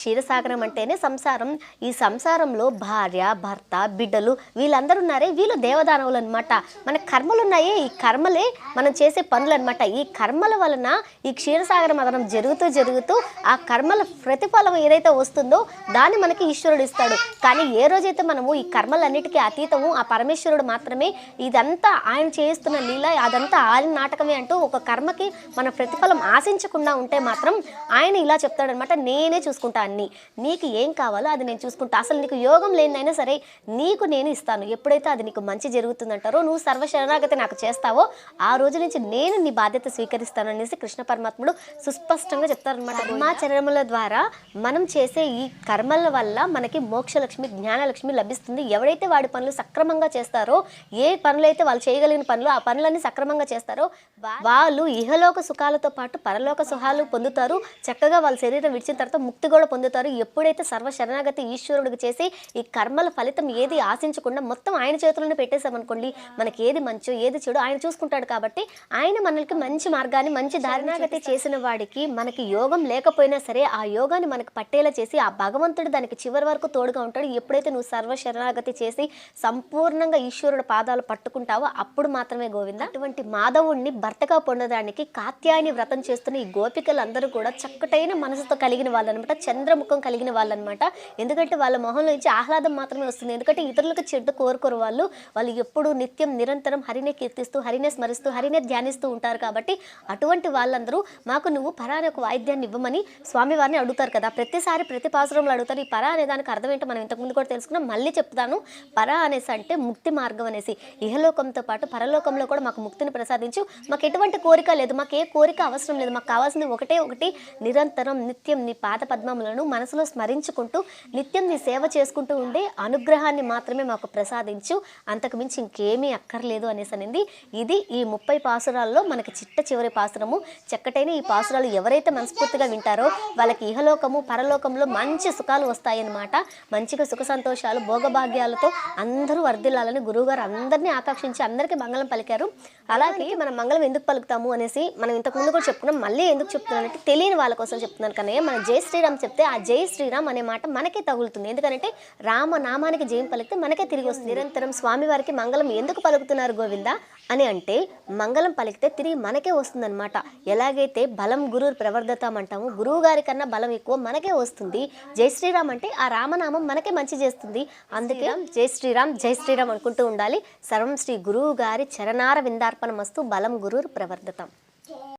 క్షీరసాగరం అంటేనే సంసారం. ఈ సంసారంలో భార్య, భర్త, బిడ్డలు వీళ్ళందరూ ఉన్నారే, వీళ్ళు దేవదానవులు అనమాట. మన కర్మలు ఉన్నాయే, ఈ కర్మలే మనం చేసే పనులు అనమాట. ఈ కర్మల వలన ఈ క్షీరసాగర మదనం జరుగుతూ ఆ కర్మల ప్రతిఫలం ఏదైతే వస్తుందో దాన్ని మనకి ఈశ్వరుడు ఇస్తాడు. కానీ ఏ రోజైతే మనము ఈ కర్మలన్నిటికీ అతీతము, ఆ పరమేశ్వరుడు మాత్రమే ఇదంతా ఆయన చేస్తున్న లీల, అదంతా ఆయన నాటకమే అంటూ ఒక కర్మకి మన ప్రతిఫలం ఆశించకుండా ఉంటే మాత్రం ఆయన ఇలా చెప్తాడనమాట, నేనే చూసుకుంటాను, నీకు ఏం కావాలో అది నేను చూసుకుంటా, అసలు నీకు యోగం లేదైనా సరే నీకు నేను ఇస్తాను, ఎప్పుడైతే అది నీకు మంచి జరుగుతుందంటారో, నువ్వు సర్వశరణాగతి నాకు చేస్తావో ఆ రోజు నుంచి నేను నీ బాధ్యత స్వీకరిస్తాను అనేసి కృష్ణ పరమాత్ముడు సుస్పష్టంగా చెప్తారనమాట. కర్మాచరణముల ద్వారా మనం చేసే ఈ కర్మల వల్ల మనకి మోక్షలక్ష్మి, జ్ఞానలక్ష్మి లభిస్తుంది. ఎవరైతే వాడి పనులు సక్రమంగా చేస్తారో, ఏ పనులైతే వాళ్ళు చేయగలిగిన పనులు, ఆ పనులన్నీ సక్రమంగా చేస్తారో వాళ్ళు ఇహలోక సుఖాలతో పాటు పరలోక సుఖాలు పొందుతారు. చక్కగా వాళ్ళ శరీరం విడిచిన తర్వాత ముక్తి కూడా పొందుతారు. ఎప్పుడైతే సర్వశరణాగతి ఈశ్వరుడికి చేసి ఈ కర్మల ఫలితం ఏది ఆశించకుండా మొత్తం ఆయన చేతుల్లోనే పెట్టేసామనుకోండి, మనకి ఏది మంచో ఏది చెడు ఆయన చూసుకుంటాడు. కాబట్టి ఆయన మనకి మంచి మార్గాన్ని, మంచి దారినాగతి చేసిన వాడికి మనకి యోగం లేకపోయినా సరే ఆ యోగాన్ని మనకు పట్టేలా చేసి ఆ భగవంతుడు దానికి చివరి వరకు తోడుగా ఉంటాడు. ఎప్పుడైతే నువ్వు సర్వశరణాగతి చేసి సంపూర్ణంగా ఈశ్వరుడు పాదాలు పట్టుకుంటావో అప్పుడు మాత్రమే గోవింద. అటువంటి మాధవుణ్ణి భర్తగా పొందడానికి కాత్యాయని వ్రతం చేస్తున్న ఈ గోపికలందరూ కూడా చక్కటైన మనసుతో కలిగిన వాళ్ళనమాట, చంద్రముఖం కలిగిన వాళ్ళనమాట. ఎందుకంటే వాళ్ళ మొహంలో నుంచి ఆహ్లాదం మాత్రమే వస్తుంది. ఎందుకంటే ఇతరులకు చెడ్డ కోరుకోరు వాళ్ళు ఎప్పుడు నిత్యం నిరంతరం హరినే కీర్తిస్తూ, హరినే స్మరిస్తూ, హరినే ధ్యానిస్తూ ఉంటారు. కాబట్టి అటువంటి వాళ్ళందరూ మాకు నువ్వు పరా అనే ఒక వాయిద్యాన్ని ఇవ్వమని స్వామివారిని అడుగుతారు కదా. ప్రతిసారి ప్రతి పాసురంలో అడుగుతారు. ఈ పరా అనే దానికి అర్థం ఏంటో మనం ఇంతకుముందు కూడా తెలుసుకున్నాం, మళ్ళీ చెప్తాను. పరా అనేసి అంటే ముక్తి మార్గం అనేసి. ఇహలోకంతో పాటు పరలోకంలో కూడా మాకు ముక్తిని ప్రసాదించు. మాకు ఎటువంటి కోరిక లేదు, మాకు ఏ కోరిక అవసరం లేదు. మాకు కావాల్సింది ఒకటి నిరంతరం నిత్యం నీ పాద పద్మములను మనసులో స్మరించుకుంటూ నిత్యం నీ సేవ చేసుకుంటూ ఉండే అనుగ్రహాన్ని మాత్రమే మాకు ప్రసాదించు, అంతకు మించి ఇంకేమీ అక్కర్లేదు అనేసి అనింది. ఇది ఈ 30 పాసురాల్లో మనకి చివరి పాసురము. చక్కటైన ఈ పాసురాలు ఎవరైతే మనస్ఫూర్తిగా వింటారో వాళ్ళకి ఇహలోకము పరలోకంలో మంచి సుఖాలు వస్తాయన్నమాట. మంచిగా సుఖ సంతోషాలు భోగభాగ్యాలతో అందరూ వర్ధిల్లాలని గురువుగారు అందరినీ ఆకాంక్షించి అందరికీ మంగళం పలికారు. అలాగే మనం మంగళం ఎందుకు పలుకుతాము అనేసి మనం ఇంతకుముందు కూడా చెప్పుకున్నాం. మళ్ళీ ఎందుకు చెప్తున్నానంటే తెలియని వాళ్ళ కోసం చెప్తున్నాను. కన్నయ్య, మన జై శ్రీరామ్ చెప్తే ఆ జై శ్రీరామ్ అనే మాట మనకే తగులుతుంది. ఎందుకంటే రామనామానికి జయం పలికితే మనకే తిరిగి వస్తుంది. నిరంతరం స్వామివారికి మంగళం ఎందుకు పలుకుతున్నారు గోవింద అని అంటే, మంగళం పలికితే తిరిగి మనకే వస్తుందన్నమాట. ఎలాగైతే బలం గురువు ప్రవర్ధతం అంటాము, గురువు గారి కన్నా బలం ఎక్కువ మనకే వస్తుంది. జై శ్రీరామ్ అంటే ఆ రామనామం మనకే మంచి చేస్తుంది. అందుకే జై శ్రీరామ్ అనుకుంటూ ఉండాలి. సర్వం శ్రీ గురువు గారి చరణార విందార్పణమస్తు. బలం గురువు ప్రవర్ధతం.